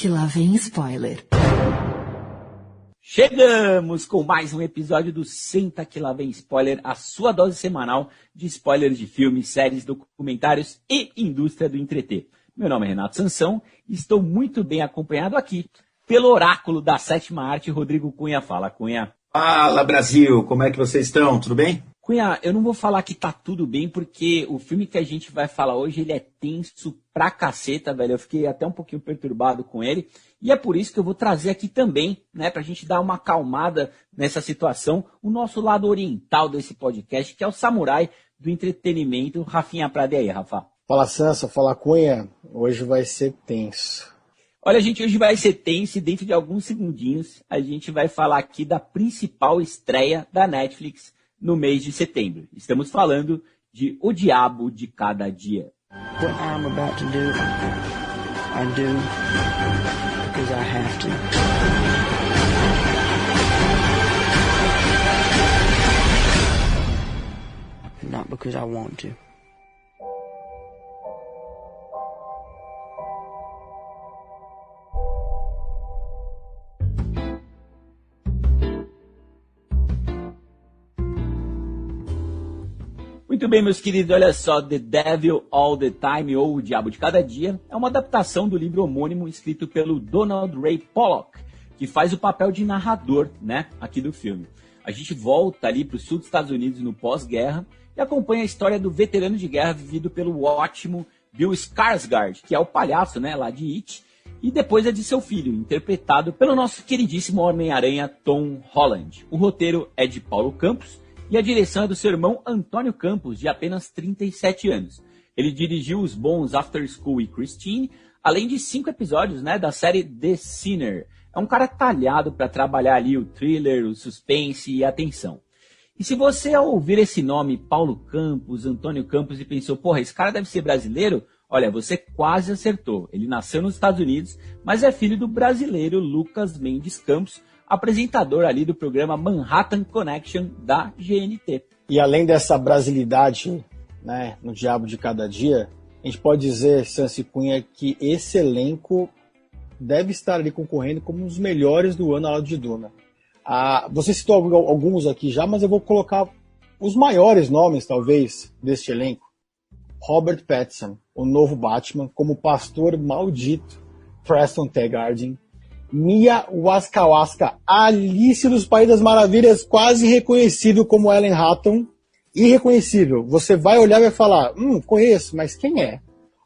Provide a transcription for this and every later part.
que lá vem spoiler. Chegamos com mais um episódio do Senta que lá vem spoiler, a sua dose semanal de spoilers de filmes, séries, documentários e indústria do entreter. Meu nome é Renato Sansão e estou muito bem acompanhado aqui pelo oráculo da sétima arte, Rodrigo Cunha. Fala, Cunha. Fala, Brasil, como é que vocês estão? Tudo bem? Cunha, eu não vou falar que tá tudo bem, porque o filme que a gente vai falar hoje, ele é tenso pra caceta, velho. Eu fiquei até um pouquinho perturbado com ele. E é por isso que eu vou trazer aqui também, né, pra gente dar uma acalmada nessa situação, o nosso lado oriental desse podcast, que é o samurai do entretenimento. Rafinha Prade aí, Rafa. Fala, Sansa, fala, Cunha. Hoje vai ser tenso. Olha, gente, hoje vai ser tenso e dentro de alguns segundinhos a gente vai falar aqui da principal estreia da Netflix no mês de setembro. Estamos falando de O Diabo de Cada Dia. What I'm about to do, I do because I have to. Not because I want to. Muito bem, meus queridos, olha só, The Devil All the Time, ou O Diabo de Cada Dia, é uma adaptação do livro homônimo escrito pelo Donald Ray Pollock, que faz o papel de narrador, né, aqui do filme. A gente volta ali para o sul dos Estados Unidos no pós-guerra e acompanha a história do veterano de guerra vivido pelo ótimo Bill Skarsgård, que é o palhaço, né, lá de It, e depois é de seu filho, interpretado pelo nosso queridíssimo Homem-Aranha Tom Holland. O roteiro é de Paulo Campos, e a direção é do seu irmão Antônio Campos, de apenas 37 anos. Ele dirigiu os bons After School e Christine, além de 5 episódios, né, da série The Sinner. É um cara talhado para trabalhar ali o thriller, o suspense e a tensão. E se você ao ouvir esse nome, Paulo Campos, Antônio Campos, e pensou, porra, esse cara deve ser brasileiro? Olha, você quase acertou. Ele nasceu nos Estados Unidos, mas é filho do brasileiro Lucas Mendes Campos, apresentador ali do programa Manhattan Connection da GNT. E além dessa brasilidade, né, no Diabo de Cada Dia, a gente pode dizer, Sansi Cunha, que esse elenco deve estar ali concorrendo como um dos melhores do ano ao lado de Duna. Você citou alguns aqui já, mas eu vou colocar os maiores nomes, talvez, deste elenco. Robert Pattinson, o novo Batman, como pastor maldito Preston Tegardin. Mia Wasikowska, Alice dos País das Maravilhas, quase reconhecível como Ellen Hatton, irreconhecível. Você vai olhar e vai falar, conheço, mas quem é?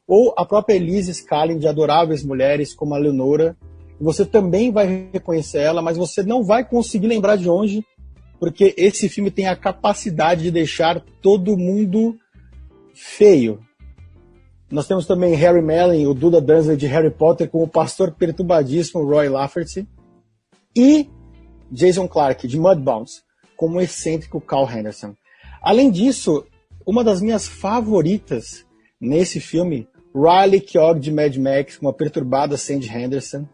Ou a própria Elise Scanlon, de Adoráveis Mulheres, como a Leonora. Você também vai reconhecer ela, mas você não vai conseguir lembrar de onde, porque esse filme tem a capacidade de deixar todo mundo feio. Nós temos também Harry Melling, o Duda Dursley de Harry Potter, com o pastor perturbadíssimo Roy Lafferty. E Jason Clarke, de Mudbound, como o excêntrico Carl Henderson. Além disso, uma das minhas favoritas nesse filme, Riley Keough, de Mad Max, com a perturbada Sandy Henderson.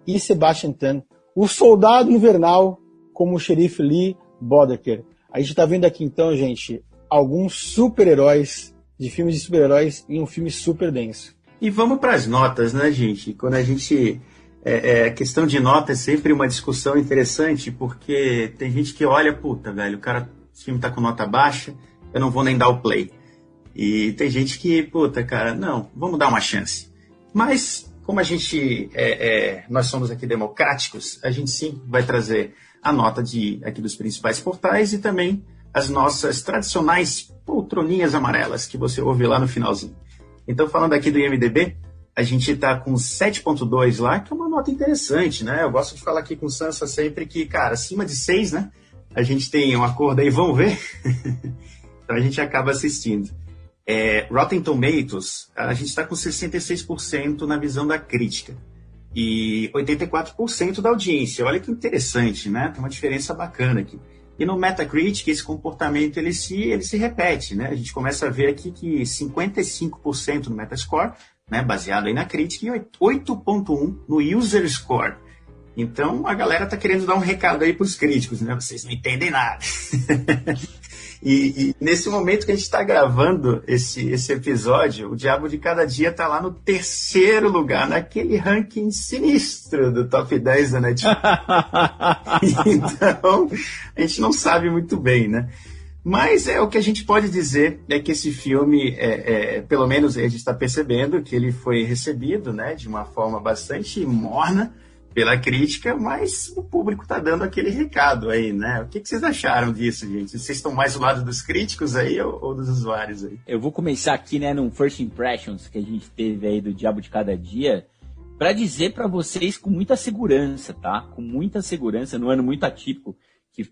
E Sebastian Stan, o Soldado Invernal, como o xerife Lee Bodecker. A gente está vendo aqui então, gente, alguns super-heróis de filmes de super-heróis em um filme super denso. E vamos para as notas, né, gente? Quando a gente... A questão de nota é sempre uma discussão interessante, porque tem gente que olha, puta, velho, esse filme tá com nota baixa, eu não vou nem dar o play. E tem gente que, puta, cara, não, vamos dar uma chance. Mas, como a gente... nós somos aqui democráticos, a gente sim vai trazer a nota aqui dos principais portais e também as nossas tradicionais poltroninhas amarelas que você ouve lá no finalzinho. Então, falando aqui do IMDb, a gente está com 7.2 lá, que é uma nota interessante, né? Eu gosto de falar aqui com o Sansa sempre que, cara, acima de 6, né? A gente tem um acordo aí, vamos ver? Então a gente acaba assistindo. Rotten Tomatoes, a gente está com 66% na visão da crítica e 84% da audiência. Olha que interessante, né? Tem uma diferença bacana aqui. E no Metacritic, esse comportamento ele se repete, né? A gente começa a ver aqui que 55% no Metascore, né, baseado aí na crítica, e 8.1 no User Score. Então a galera tá querendo dar um recado aí pros críticos, né? Vocês não entendem nada. E nesse momento que a gente está gravando esse episódio, o Diabo de Cada Dia está lá no 3º lugar, naquele ranking sinistro do top 10 da Netflix. Então, a gente não sabe muito bem, né? Mas o que a gente pode dizer é que esse filme, pelo menos a gente está percebendo que ele foi recebido, né, de uma forma bastante morna pela crítica, mas o público está dando aquele recado aí, né? O que vocês acharam disso, gente? Vocês estão mais do lado dos críticos aí ou dos usuários aí? Eu vou começar aqui, né, num First Impressions que a gente teve aí do Diabo de Cada Dia, para dizer para vocês com muita segurança, tá? Com muita segurança, num ano muito atípico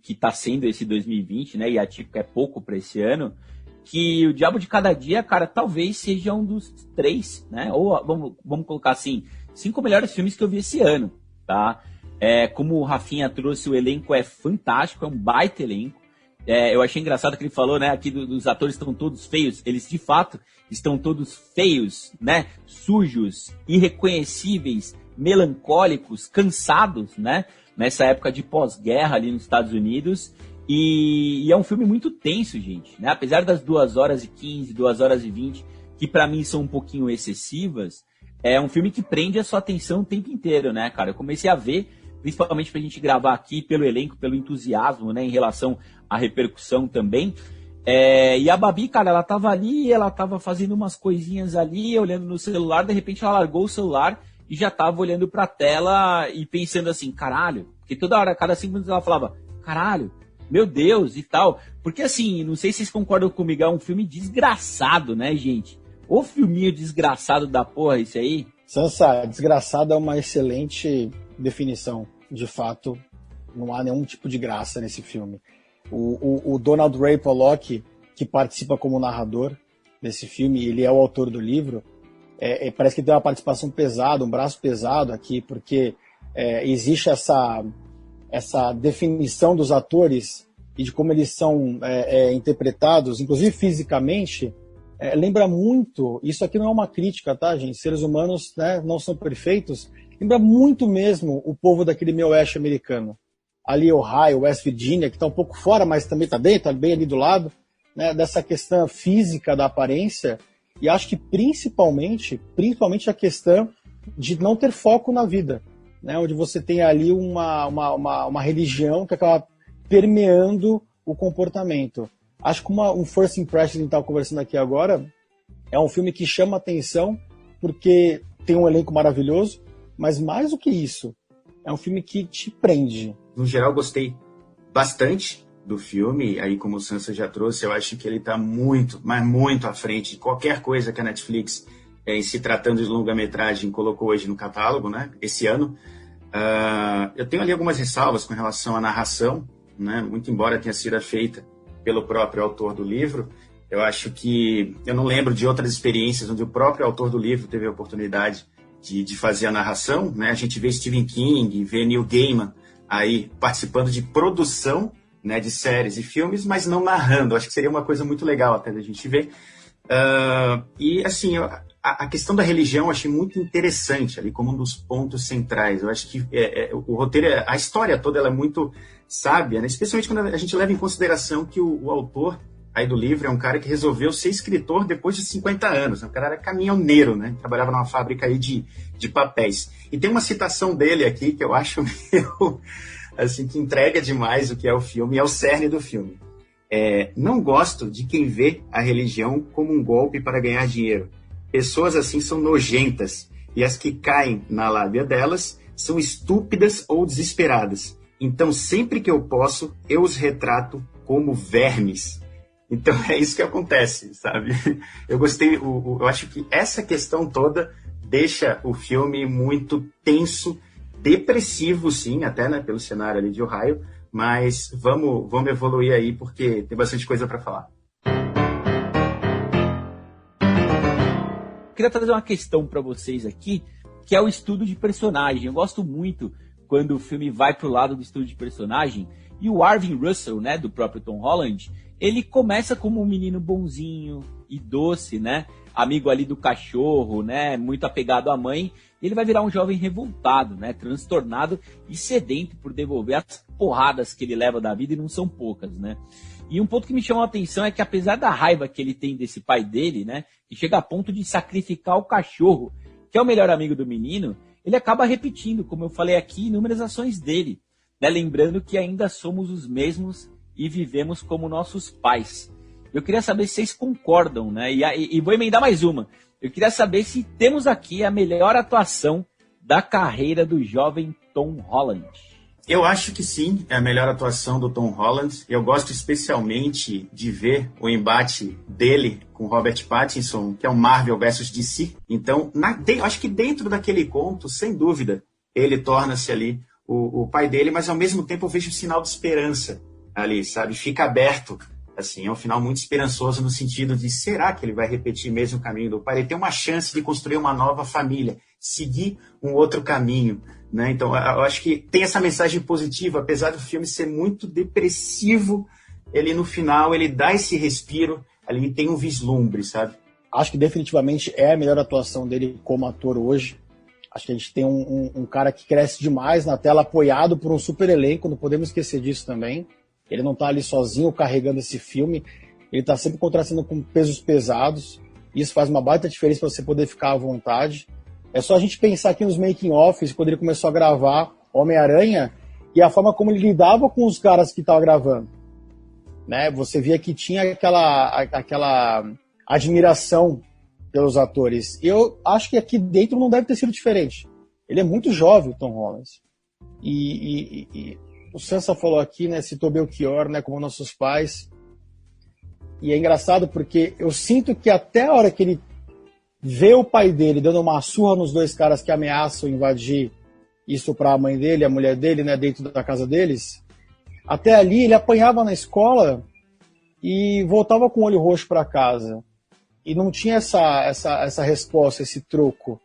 que tá sendo esse 2020, né? E atípico é pouco para esse ano, que o Diabo de Cada Dia, cara, talvez seja um dos 3, né? Ou vamos colocar assim, 5 melhores filmes que eu vi esse ano. Tá? Como o Rafinha trouxe, o elenco é fantástico, é um baita elenco. Eu achei engraçado que ele falou, né, aqui dos atores estão todos feios. Eles, de fato, estão todos feios, né, sujos, irreconhecíveis, melancólicos, cansados, né, nessa época de pós-guerra ali nos Estados Unidos. E é um filme muito tenso, gente, né? Apesar das 2h15, 2h20, que para mim são um pouquinho excessivas, é um filme que prende a sua atenção o tempo inteiro, né, cara? Eu comecei a ver, principalmente pra gente gravar aqui, pelo elenco, pelo entusiasmo, né, em relação à repercussão também. E a Babi, cara, ela tava ali, ela tava fazendo umas coisinhas ali, olhando no celular, de repente ela largou o celular e já tava olhando pra tela e pensando assim, caralho, porque toda hora, cada 5 minutos ela falava, caralho, meu Deus, e tal. Porque assim, não sei se vocês concordam comigo, é um filme desgraçado, né, gente? O filminho desgraçado da porra, isso aí? Sansa, desgraçado é uma excelente definição. De fato, não há nenhum tipo de graça nesse filme. O Donald Ray Pollock, que participa como narrador desse filme, ele é o autor do livro, parece que tem uma participação pesada, um braço pesado aqui, porque existe essa definição dos atores e de como eles são interpretados, inclusive fisicamente. Lembra muito, isso aqui não é uma crítica, tá, gente? Seres humanos, né, não são perfeitos. Lembra muito mesmo o povo daquele meio oeste americano. Ali Ohio, West Virginia, que está um pouco fora, mas também está bem ali do lado, né, dessa questão física da aparência. E acho que principalmente a questão de não ter foco na vida, né, onde você tem ali uma religião que acaba permeando o comportamento. Acho que um First Impression que a gente estava conversando aqui agora é um filme que chama atenção porque tem um elenco maravilhoso, mas mais do que isso, é um filme que te prende. No geral, gostei bastante do filme. Aí, como o Sansa já trouxe, eu acho que ele está muito, mas muito à frente de qualquer coisa que a Netflix, em se tratando de longa-metragem, colocou hoje no catálogo, né, esse ano. Eu tenho ali algumas ressalvas com relação à narração, né, muito embora tenha sido feita pelo próprio autor do livro. Eu acho que... Eu não lembro de outras experiências onde o próprio autor do livro teve a oportunidade de fazer a narração, né? A gente vê Stephen King, vê Neil Gaiman aí participando de produção, né, de séries e filmes, mas não narrando. Acho que seria uma coisa muito legal até da gente ver. E, assim, a questão da religião eu achei muito interessante ali como um dos pontos centrais. Eu acho que o roteiro, a história toda ela é muito sábia, né? Especialmente quando a gente leva em consideração que o autor aí do livro é um cara que resolveu ser escritor depois de 50 anos. O cara era caminhoneiro, né? Trabalhava numa fábrica aí de papéis. E tem uma citação dele aqui que eu acho assim, que entrega demais o que é o filme, é o cerne do filme. Não gosto de quem vê a religião como um golpe para ganhar dinheiro. Pessoas assim são nojentas, e as que caem na lábia delas são estúpidas ou desesperadas. Então, sempre que eu posso, eu os retrato como vermes. Então, é isso que acontece, sabe? Eu gostei, eu acho que essa questão toda deixa o filme muito tenso, depressivo, sim, até, né, pelo cenário ali de Ohio, mas vamos evoluir aí, porque tem bastante coisa para falar. Eu queria trazer uma questão para vocês aqui, que é o estudo de personagem. Eu gosto muito quando o filme vai pro lado do estudo de personagem, e o Arvin Russell, né, do próprio Tom Holland, ele começa como um menino bonzinho e doce, né, amigo ali do cachorro, né, muito apegado à mãe, ele vai virar um jovem revoltado, né, transtornado e sedento por devolver as porradas que ele leva da vida, e não são poucas, né. E um ponto que me chamou a atenção é que, apesar da raiva que ele tem desse pai dele, né, que chega a ponto de sacrificar o cachorro, que é o melhor amigo do menino, ele acaba repetindo, como eu falei aqui, inúmeras ações dele, né, lembrando que ainda somos os mesmos e vivemos como nossos pais. Eu queria saber se vocês concordam, né, e vou emendar mais uma. Eu queria saber se temos aqui a melhor atuação da carreira do jovem Tom Holland. Eu acho que sim, é a melhor atuação do Tom Holland. Eu gosto especialmente de ver o embate dele com Robert Pattinson, que é o Marvel vs DC. Então, acho que dentro daquele conto, sem dúvida, ele torna-se ali o pai dele, mas ao mesmo tempo eu vejo um sinal de esperança ali, sabe? Fica aberto, assim, é um final muito esperançoso no sentido de, será que ele vai repetir mesmo o caminho do pai? Ele tem uma chance de construir uma nova família, seguir um outro caminho, né? Então, eu acho que tem essa mensagem positiva, apesar do filme ser muito depressivo, ele no final, ele dá esse respiro, ali tem um vislumbre, sabe? Acho que definitivamente é a melhor atuação dele como ator hoje. Acho que a gente tem um cara que cresce demais na tela, apoiado por um super elenco, não podemos esquecer disso também. Ele não está ali sozinho carregando esse filme, ele está sempre contrastando com pesos pesados, isso faz uma baita diferença para você poder ficar à vontade. É só a gente pensar aqui nos making-offs, quando ele começou a gravar Homem-Aranha, e a forma como ele lidava com os caras que estavam gravando. Né? Você via que tinha aquela admiração pelos atores. E eu acho que aqui dentro não deve ter sido diferente. Ele é muito jovem, o Tom Holland. E o Sansa falou aqui, né, citou Belchior, né, como nossos pais. E é engraçado porque eu sinto que até a hora que ele vê o pai dele dando uma surra nos dois caras que ameaçam invadir e estuprar a mãe dele, a mulher dele, né, dentro da casa deles, até ali ele apanhava na escola e voltava com o olho roxo para casa. E não tinha essa resposta, esse troco.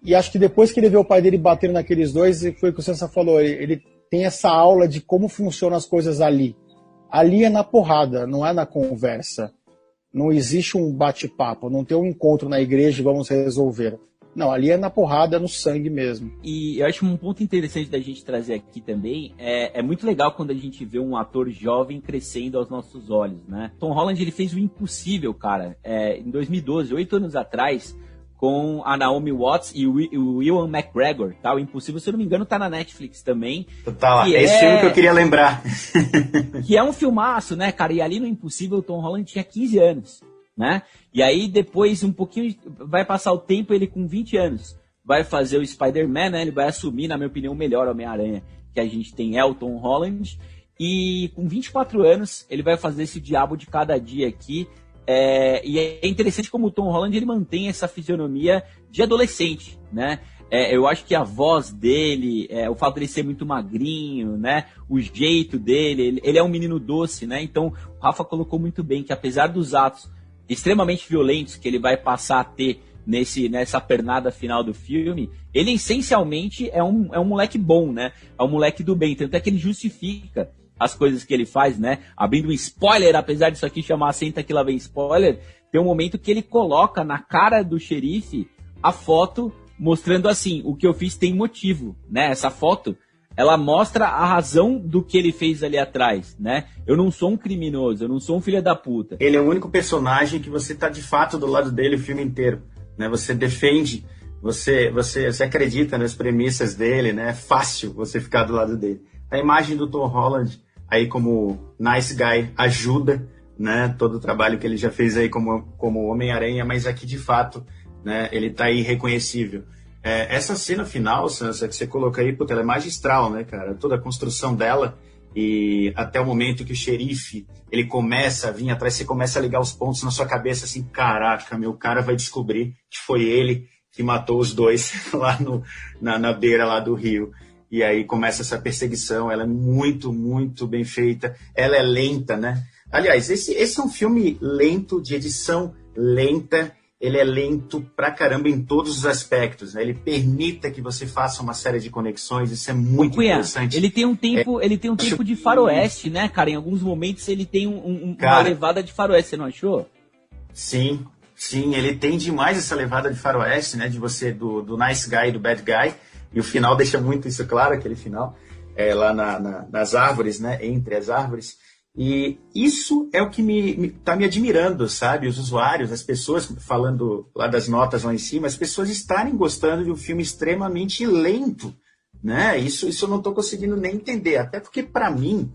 E acho que depois que ele vê o pai dele batendo naqueles dois, foi o que o Sansa falou, ele tem essa aula de como funcionam as coisas ali. Ali é na porrada, não é na conversa. Não existe um bate-papo, não tem um encontro na igreja e vamos resolver. Não, ali é na porrada, no sangue mesmo. E eu acho um ponto interessante da gente trazer aqui também, é muito legal quando a gente vê um ator jovem crescendo aos nossos olhos, né? Tom Holland, ele fez o impossível, cara, em 2012, 8 anos atrás, com a Naomi Watts e o Ewan McGregor, tá? O Impossível, se eu não me engano, tá na Netflix também. Tá lá, esse filme que eu queria lembrar. Que é um filmaço, né, cara? E ali no Impossível, o Tom Holland tinha 15 anos, né? E aí depois, um pouquinho, vai passar o tempo, ele com 20 anos vai fazer o Spider-Man, né? Ele vai assumir, na minha opinião, o melhor Homem-Aranha que a gente tem é o Tom Holland. E com 24 anos, ele vai fazer esse Diabo de Cada Dia aqui. E é interessante como o Tom Holland, ele mantém essa fisionomia de adolescente, né? Eu acho que a voz dele, o fato dele ser muito magrinho, né? O jeito dele, ele é um menino doce, né? Então, o Rafa colocou muito bem que, apesar dos atos extremamente violentos que ele vai passar a ter nessa pernada final do filme, ele essencialmente é um moleque bom, né? É um moleque do bem, tanto é que ele justifica as coisas que ele faz, né? Abrindo um spoiler, apesar disso aqui chamar Senta Que Lá Vem Spoiler, tem um momento que ele coloca na cara do xerife a foto mostrando assim, o que eu fiz tem motivo, né? Essa foto, ela mostra a razão do que ele fez ali atrás, né? Eu não sou um criminoso, eu não sou um filho da puta. Ele é o único personagem que você tá de fato do lado dele o filme inteiro, né? Você defende, você acredita nas premissas dele, né? É fácil você ficar do lado dele. A imagem do Tom Holland aí como nice guy ajuda, né? Todo o trabalho que ele já fez aí como Homem-Aranha, mas aqui de fato, né? Ele tá aí reconhecível. Essa cena final, Sansa, que você coloca aí, puta, ela é magistral, né, cara? Toda a construção dela e até o momento que o xerife, ele começa a vir atrás, você começa a ligar os pontos na sua cabeça, assim, caraca, meu cara vai descobrir que foi ele que matou os dois lá na beira lá do rio. E aí começa essa perseguição, ela é muito, muito bem feita, ela é lenta, né? Aliás, esse é um filme lento, de edição lenta, ele é lento pra caramba em todos os aspectos, né? Ele permita que você faça uma série de conexões, isso é muito interessante. Ele tem um tempo de faroeste, né, cara? Em alguns momentos ele tem uma levada de faroeste, você não achou? Sim, Sim, ele tem demais essa levada de faroeste, né? De você, do nice guy e do bad guy. E o final deixa muito isso claro, aquele final. Lá nas árvores, né? Entre as árvores. E isso é o que tá me admirando, sabe? Os usuários, as pessoas, falando lá das notas lá em cima, as pessoas estarem gostando de um filme extremamente lento, né? Isso eu não estou conseguindo nem entender. Até porque, para mim,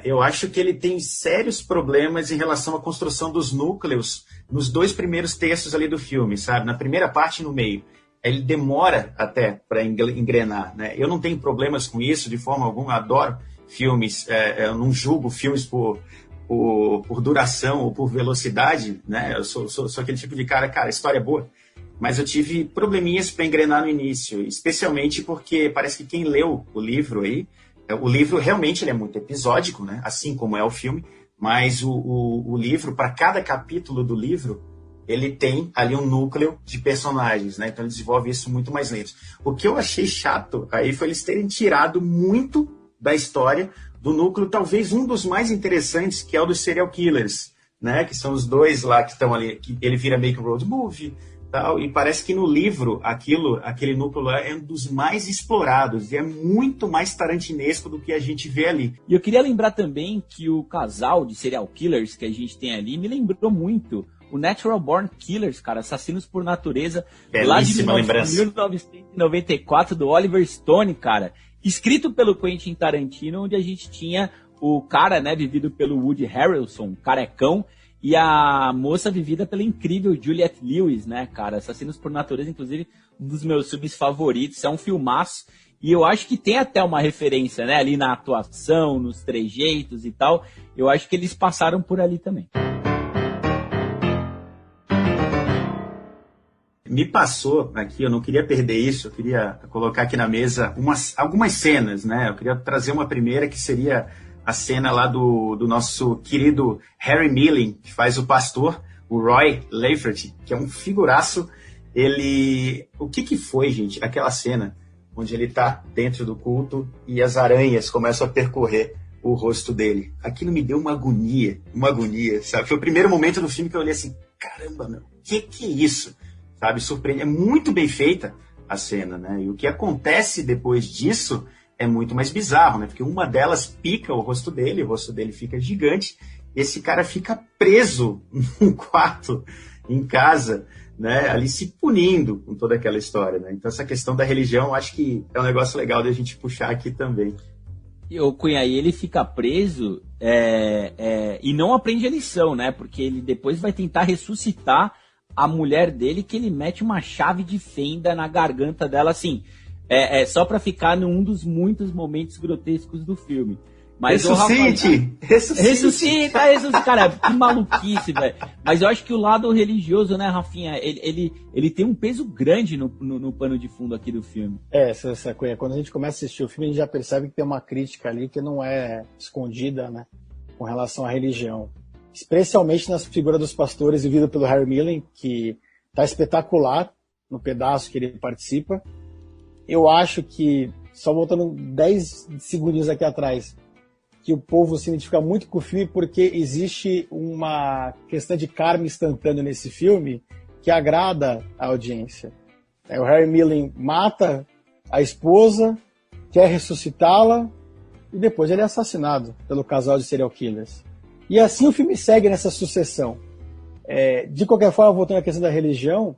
eu acho que ele tem sérios problemas em relação à construção dos núcleos nos 2 primeiros terços ali do filme, sabe? Na primeira parte e no meio. Ele demora até para engrenar, né? Eu não tenho problemas com isso de forma alguma, eu adoro filmes, eu não julgo filmes por duração ou por velocidade, né? Eu sou aquele tipo de cara, a história é boa, mas eu tive probleminhas para engrenar no início, especialmente porque parece que quem leu o livro aí, o livro realmente ele é muito episódico, né? Assim como é o filme, mas o livro, para cada capítulo do livro, ele tem ali um núcleo de personagens, né? Então ele desenvolve isso muito mais lento. O que eu achei chato aí foi eles terem tirado muito da história do núcleo, talvez um dos mais interessantes, que é o dos serial killers, né? Que são os 2 lá que estão ali, que ele vira meio que um road movie, tal, e parece que no livro aquele núcleo lá é um dos mais explorados e é muito mais tarantinesco do que a gente vê ali. E eu queria lembrar também que o casal de serial killers que a gente tem ali me lembrou muito o Natural Born Killers, cara, Assassinos por Natureza, belíssima lá de lembrança. 1994, do Oliver Stone, cara, escrito pelo Quentin Tarantino, onde a gente tinha o cara, né, vivido pelo Woody Harrelson, carecão, e a moça vivida pela incrível Juliette Lewis, né, cara, Assassinos por Natureza, inclusive, um dos meus filmes favoritos, é um filmaço, e eu acho que tem até uma referência, né, ali na atuação, nos trejeitos e tal, eu acho que eles passaram por ali também. Me passou aqui, eu não queria perder isso, eu queria colocar aqui na mesa algumas cenas, né? Eu queria trazer uma primeira que seria a cena lá do nosso querido Harry Milling, que faz o pastor, o Roy Lafferty, que é um figuraço. O que foi, gente, aquela cena onde ele tá dentro do culto e as aranhas começam a percorrer o rosto dele? Aquilo me deu uma agonia, sabe? Foi o primeiro momento do filme que eu olhei assim, caramba, meu, que é isso? Sabe, surpreende, é muito bem feita a cena, né? E o que acontece depois disso é muito mais bizarro, né? Porque uma delas pica o rosto dele fica gigante, esse cara fica preso num quarto em casa, né? Ali se punindo com toda aquela história, né? Então essa questão da religião, acho que é um negócio legal de a gente puxar aqui também. E o Cunha, ele fica preso e não aprende a lição, né? Porque ele depois vai tentar ressuscitar a mulher dele, que ele mete uma chave de fenda na garganta dela, assim, só pra ficar num dos muitos momentos grotescos do filme. Mas ressuscita, cara, que maluquice, velho. Mas eu acho que o lado religioso, né, Rafinha, ele tem um peso grande no pano de fundo aqui do filme. Quando a gente começa a assistir o filme, a gente já percebe que tem uma crítica ali que não é escondida, né, com relação à religião. Especialmente nas figuras dos pastores vivido pelo Harry Milling, que tá espetacular no pedaço que ele participa. Eu acho que, só voltando 10 segundinhos aqui atrás, que o povo se identifica muito com o filme porque existe uma questão de karma instantâneo nesse filme que agrada a audiência. O Harry Milling mata a esposa, quer ressuscitá-la e depois ele é assassinado pelo casal de serial killers. E assim o filme segue nessa sucessão. De qualquer forma, voltando à questão da religião,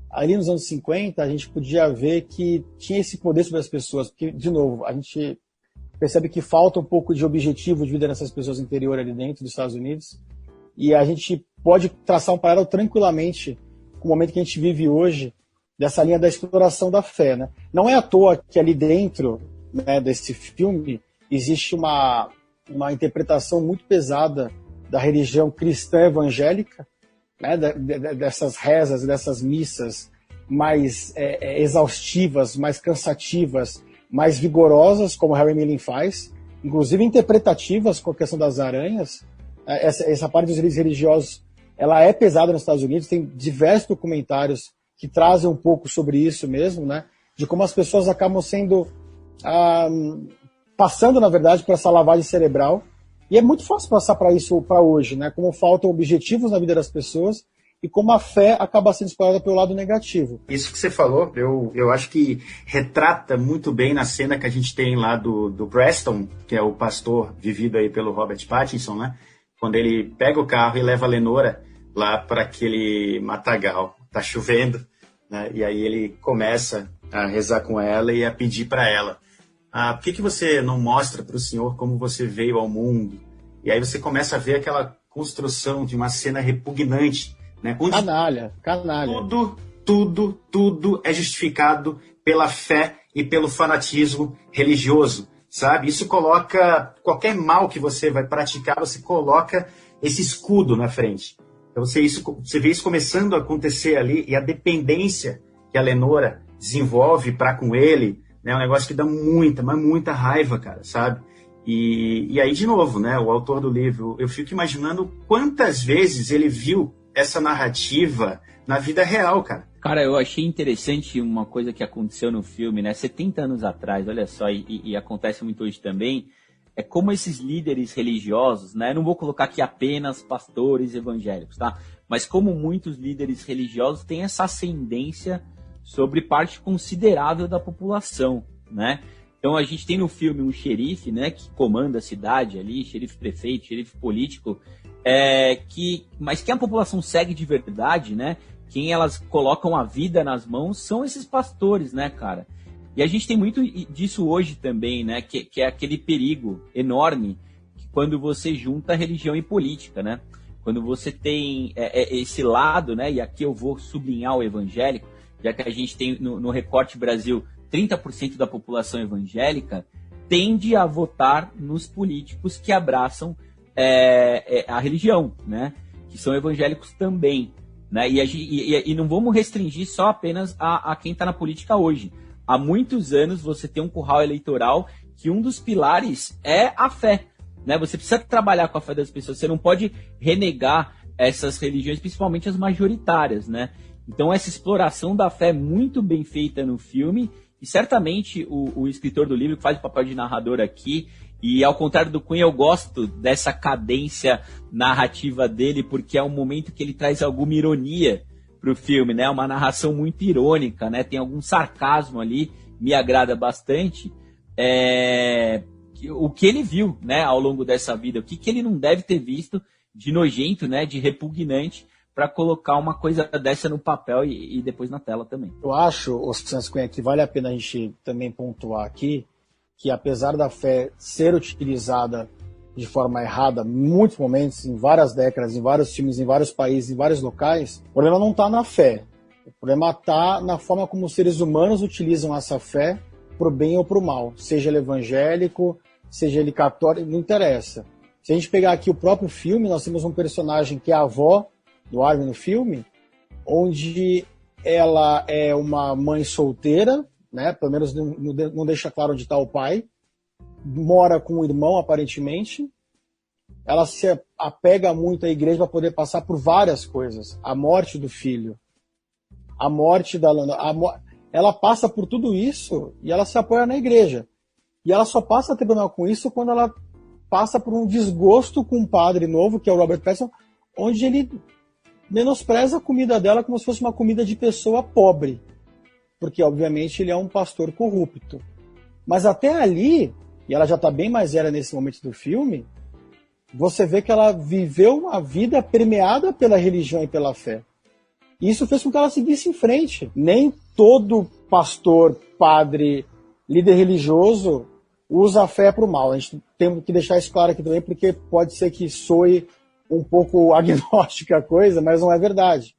ali nos anos 50, a gente podia ver que tinha esse poder sobre as pessoas, porque, de novo, a gente percebe que falta um pouco de objetivo de vida nessas pessoas interior ali dentro dos Estados Unidos, e a gente pode traçar um paralelo tranquilamente com o momento que a gente vive hoje, dessa linha da exploração da fé, né? Não é à toa que ali dentro, né, desse filme existe uma interpretação muito pesada da religião cristã evangélica, né, dessas rezas, dessas missas mais exaustivas, mais cansativas, mais vigorosas, como Harry Milling faz, inclusive interpretativas com a questão das aranhas. Essa parte dos líderes religiosos, ela é pesada nos Estados Unidos, tem diversos documentários que trazem um pouco sobre isso mesmo, né, de como as pessoas acabam sendo, passando, na verdade, por essa lavagem cerebral. E é muito fácil passar para isso para hoje, né? Como faltam objetivos na vida das pessoas e como a fé acaba sendo explorada pelo lado negativo. Isso que você falou, eu acho que retrata muito bem na cena que a gente tem lá do Preston, que é o pastor vivido aí pelo Robert Pattinson, né? Quando ele pega o carro e leva a Lenora lá para aquele matagal. Tá chovendo, né? E aí ele começa a rezar com ela e a pedir para ela: por que você não mostra para o Senhor como você veio ao mundo? E aí você começa a ver aquela construção de uma cena repugnante, né? Onde Canalha. tudo é justificado pela fé e pelo fanatismo religioso, sabe? Isso coloca qualquer mal que você vai praticar, você coloca esse escudo na frente. Então você vê isso começando a acontecer ali, e a dependência que a Lenora desenvolve para com ele, né, é um negócio que dá muita, mas muita raiva, cara, sabe? E aí, de novo, né, o autor do livro, eu fico imaginando quantas vezes ele viu essa narrativa na vida real, cara. Cara, eu achei interessante uma coisa que aconteceu no filme, né, 70 anos atrás, olha só, e acontece muito hoje também, é como esses líderes religiosos, né, não vou colocar aqui apenas pastores evangélicos, tá? Mas como muitos líderes religiosos têm essa ascendência sobre parte considerável da população, né? Então a gente tem no filme um xerife, né, que comanda a cidade ali, xerife prefeito, xerife político, mas que a população segue de verdade, né? Quem elas colocam a vida nas mãos são esses pastores, né, cara? E a gente tem muito disso hoje também, né? Que é aquele perigo enorme que quando você junta religião e política, né? Quando você tem esse lado, né? E aqui eu vou sublinhar o evangélico, já que a gente tem no recorte Brasil 30% da população evangélica tende a votar nos políticos que abraçam a religião, né? Que são evangélicos também, né? E não vamos restringir só apenas a quem está na política hoje. Há muitos anos você tem um curral eleitoral que um dos pilares é a fé, né? Você precisa trabalhar com a fé das pessoas, você não pode renegar essas religiões, principalmente as majoritárias, né? Então essa exploração da fé é muito bem feita no filme, e certamente o escritor do livro, que faz o papel de narrador aqui, e ao contrário do Cunha, eu gosto dessa cadência narrativa dele, porque é um momento que ele traz alguma ironia para o filme, né? Uma narração muito irônica, né? Tem algum sarcasmo ali, me agrada bastante. O que ele viu, né, ao longo dessa vida, o que ele não deve ter visto de nojento, né, de repugnante, para colocar uma coisa dessa no papel e depois na tela também. Eu acho, Santos Cunha, que vale a pena a gente também pontuar aqui que, apesar da fé ser utilizada de forma errada, em muitos momentos, em várias décadas, em vários filmes, em vários países, em vários locais, o problema não está na fé. O problema está na forma como os seres humanos utilizam essa fé para o bem ou para o mal. Seja ele evangélico, seja ele católico, não interessa. Se a gente pegar aqui o próprio filme, nós temos um personagem que é a avó do Armin no filme, onde ela é uma mãe solteira, né? Pelo menos não deixa claro onde está o pai, mora com o irmão, aparentemente. Ela se apega muito à igreja para poder passar por várias coisas. A morte do filho, a morte da Lana, ela passa por tudo isso e ela se apoia na igreja. E ela só passa a ter problema com isso quando ela passa por um desgosto com um padre novo, que é o Robert Pattinson, onde ele menospreza a comida dela como se fosse uma comida de pessoa pobre. Porque, obviamente, ele é um pastor corrupto. Mas até ali, e ela já está bem mais velha nesse momento do filme, você vê que ela viveu uma vida permeada pela religião e pela fé. E isso fez com que ela seguisse em frente. Nem todo pastor, padre, líder religioso usa a fé para o mal. A gente tem que deixar isso claro aqui também, porque pode ser que soe um pouco agnóstica a coisa, mas não é verdade.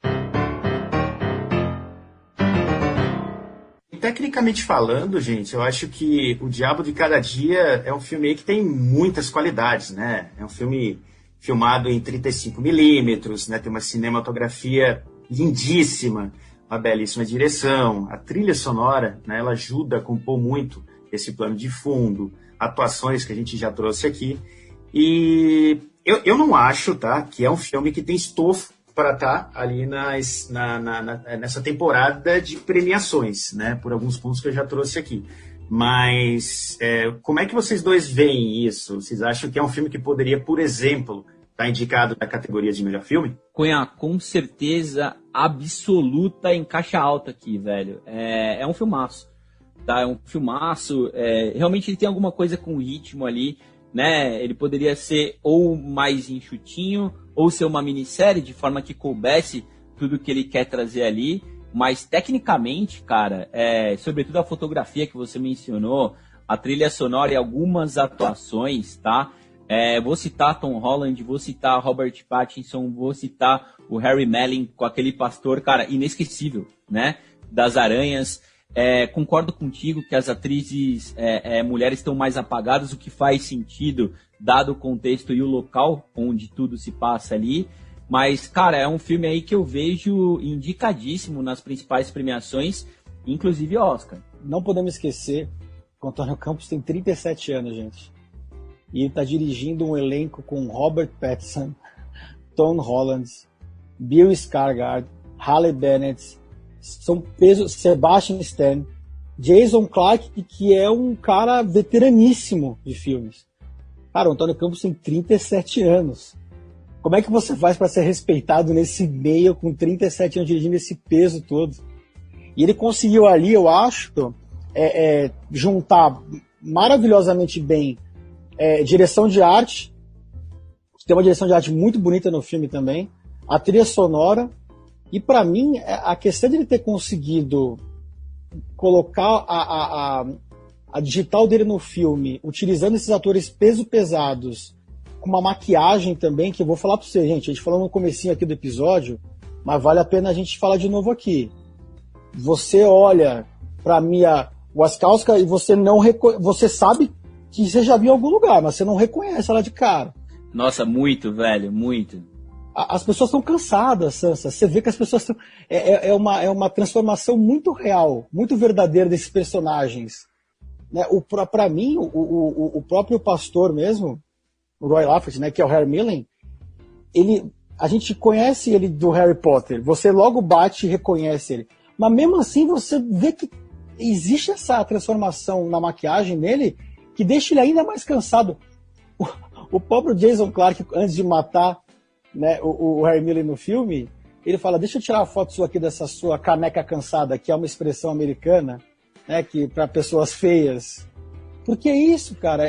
Tecnicamente falando, gente, eu acho que O Diabo de Cada Dia é um filme aí que tem muitas qualidades, né? É um filme filmado em 35mm, né? Tem uma cinematografia lindíssima, uma belíssima direção, a trilha sonora, né? Ela ajuda a compor muito esse plano de fundo, atuações que a gente já trouxe aqui. E eu não acho, tá, que é um filme que tem estofo para estar ali nessa temporada de premiações, né, por alguns pontos que eu já trouxe aqui. Mas como é que vocês dois veem isso? Vocês acham que é um filme que poderia, por exemplo, tá indicado na categoria de melhor filme? Cunha, com certeza absoluta em caixa alta aqui, velho. É um filmaço, tá? É um filmaço. Realmente ele tem alguma coisa com ritmo ali, né? Ele poderia ser ou mais enxutinho, ou ser uma minissérie, de forma que coubesse tudo que ele quer trazer ali. Mas, tecnicamente, cara, sobretudo a fotografia que você mencionou, a trilha sonora e algumas atuações, tá? Vou citar Tom Holland, vou citar Robert Pattinson, vou citar o Harry Melling com aquele pastor, cara, inesquecível, né? Das aranhas. Concordo contigo que as atrizes mulheres estão mais apagadas, o que faz sentido, dado o contexto e o local onde tudo se passa ali. Mas, cara, é um filme aí que eu vejo indicadíssimo nas principais premiações, inclusive Oscar. Não podemos esquecer que o Antônio Campos tem 37 anos, gente. E ele está dirigindo um elenco com Robert Pattinson, Tom Holland, Bill Skarsgård, Halle Bennett, Sebastian Stan, Jason Clarke, que é um cara veteraníssimo de filmes. Cara, o Antônio Campos tem 37 anos. Como é que você faz para ser respeitado nesse meio com 37 anos dirigindo esse peso todo? E ele conseguiu ali, eu acho, juntar maravilhosamente bem direção de arte, tem uma direção de arte muito bonita no filme também, a trilha sonora, e para mim a questão de ele ter conseguido colocar a digital dele no filme, utilizando esses atores pesados, com uma maquiagem também, que eu vou falar para você, gente, a gente falou no comecinho aqui do episódio, mas vale a pena a gente falar de novo aqui. Você olha para Mia Wasikowska e você sabe que você já viu em algum lugar, mas você não reconhece ela de cara. Nossa, muito, velho, muito. As pessoas estão cansadas, Sansa. Você vê que as pessoas estão... É uma transformação muito real, muito verdadeira desses personagens. Né? Para mim, o próprio pastor mesmo, o Roy Lafferty, né, que é o Harry Milling, a gente conhece ele do Harry Potter, você logo bate e reconhece ele. Mas mesmo assim você vê que existe essa transformação na maquiagem nele que deixa ele ainda mais cansado. O próprio Jason Clarke, antes de matar, né, o Harry Milling no filme, ele fala, deixa eu tirar uma foto sua aqui dessa sua caneca cansada, que é uma expressão americana, né, que para pessoas feias. Porque é isso, cara,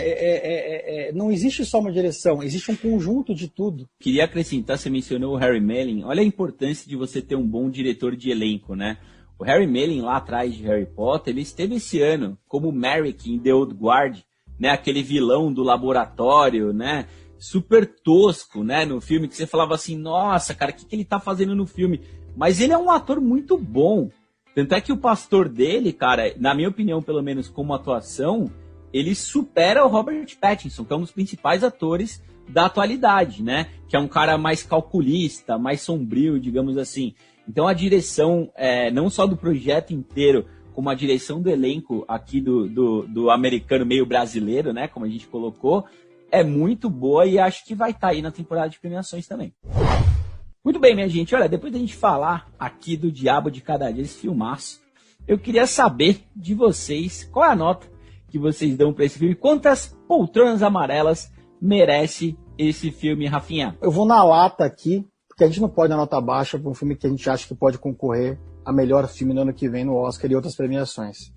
não existe só uma direção, existe um conjunto de tudo. Queria acrescentar, você mencionou o Harry Melling, olha a importância de você ter um bom diretor de elenco, né? O Harry Melling, lá atrás de Harry Potter, ele esteve esse ano como Merrick em The Old Guard, né? Aquele vilão do laboratório, né? Super tosco, né? No filme, que você falava assim, nossa, cara, o que ele tá fazendo no filme? Mas ele é um ator muito bom. Tanto é que o pastor dele, cara, na minha opinião, pelo menos como atuação, ele supera o Robert Pattinson, que é um dos principais atores da atualidade, né? Que é um cara mais calculista, mais sombrio, digamos assim. Então a direção, não só do projeto inteiro, como a direção do elenco aqui do americano meio brasileiro, né? Como a gente colocou, é muito boa e acho que vai estar aí na temporada de premiações também. Muito bem, minha gente. Olha, depois da gente falar aqui do Diabo de Cada Dia, esse filmaço, eu queria saber de vocês qual é a nota que vocês dão para esse filme. Quantas poltronas amarelas merece esse filme, Rafinha? Eu vou na lata aqui, porque a gente não pode dar nota baixa para um filme que a gente acha que pode concorrer a melhor filme no ano que vem no Oscar e outras premiações.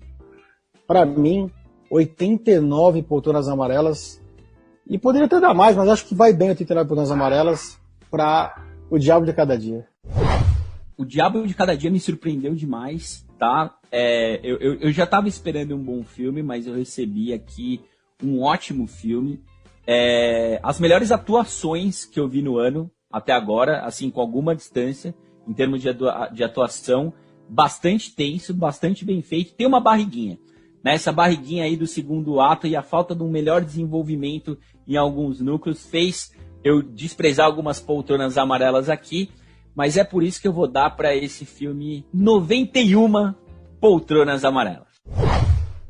Para mim, 89 poltronas amarelas, e poderia até dar mais, mas acho que vai bem 89 poltronas amarelas para O Diabo de Cada Dia. O Diabo de Cada Dia me surpreendeu demais, tá? Eu já estava esperando um bom filme, mas eu recebi aqui um ótimo filme. As melhores atuações que eu vi no ano, até agora, assim, com alguma distância, em termos de atuação, bastante tenso, bastante bem feito. Tem uma barriguinha, né? Essa barriguinha aí do segundo ato e a falta de um melhor desenvolvimento em alguns núcleos fez eu desprezar algumas poltronas amarelas aqui, mas é por isso que eu vou dar para esse filme 91 poltronas amarelas.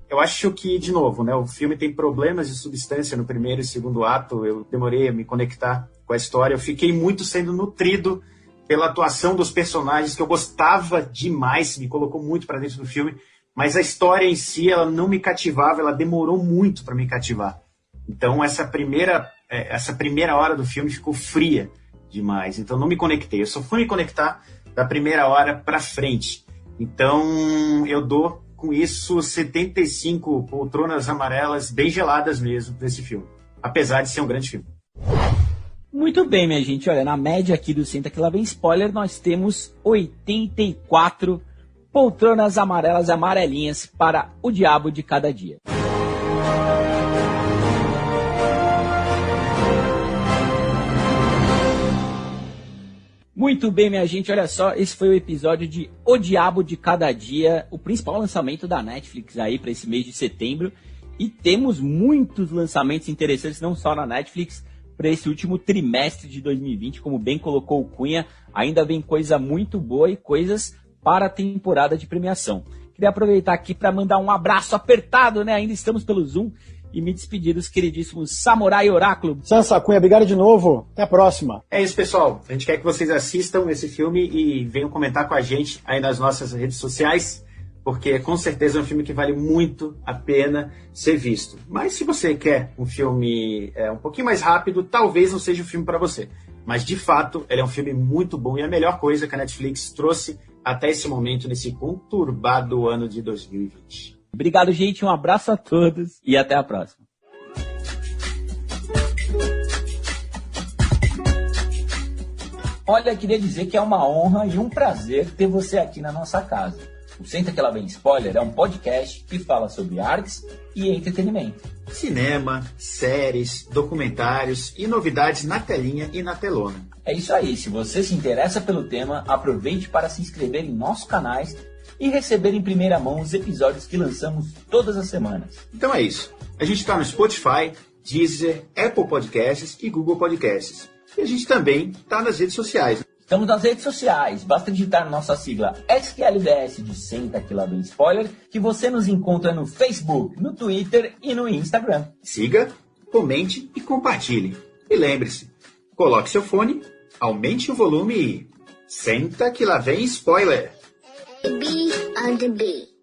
Eu acho que, de novo, né, o filme tem problemas de substância no primeiro e segundo ato. Eu demorei a me conectar com a história. Eu fiquei muito sendo nutrido pela atuação dos personagens, que eu gostava demais, me colocou muito para dentro do filme, mas a história em si, ela não me cativava, ela demorou muito para me cativar. Então, essa primeira essa primeira hora do filme ficou fria demais, então não me conectei. Eu só fui me conectar da primeira hora pra frente. Então eu dou com isso 75 poltronas amarelas bem geladas mesmo pra esse filme, apesar de ser um grande filme. Muito bem, minha gente. Olha, na média aqui do Senta Que Lá Vem Spoiler, nós temos 84 poltronas amarelas amarelinhas para O Diabo de Cada Dia. Muito bem, minha gente, olha só, esse foi o episódio de O Diabo de Cada Dia, o principal lançamento da Netflix aí para esse mês de setembro. E temos muitos lançamentos interessantes, não só na Netflix, para esse último trimestre de 2020, como bem colocou o Cunha, ainda vem coisa muito boa e coisas para a temporada de premiação. Queria aproveitar aqui para mandar um abraço apertado, né? Ainda estamos pelo Zoom. E me despedir dos queridíssimos Samurai Oráculo. Sansa, Cunha, obrigado de novo. Até a próxima. É isso, pessoal. A gente quer que vocês assistam esse filme e venham comentar com a gente aí nas nossas redes sociais, porque com certeza é um filme que vale muito a pena ser visto. Mas se você quer um filme um pouquinho mais rápido, talvez não seja o filme para você. Mas, de fato, ele é um filme muito bom e a melhor coisa que a Netflix trouxe até esse momento, nesse conturbado ano de 2020. Obrigado, gente. Um abraço a todos e até a próxima. Olha, queria dizer que é uma honra e um prazer ter você aqui na nossa casa. O Senta Que Lá Vem Spoiler é um podcast que fala sobre artes e entretenimento. Cinema, séries, documentários e novidades na telinha e na telona. É isso aí. Se você se interessa pelo tema, aproveite para se inscrever em nossos canais e receber em primeira mão os episódios que lançamos todas as semanas. Então é isso. A gente está no Spotify, Deezer, Apple Podcasts e Google Podcasts. E a gente também está nas redes sociais. Estamos nas redes sociais. Basta digitar na nossa sigla SQLDS de Senta Que Lá Vem Spoiler, que você nos encontra no Facebook, no Twitter e no Instagram. Siga, comente e compartilhe. E lembre-se, coloque seu fone, aumente o volume e Senta Que Lá Vem Spoiler. B on the B.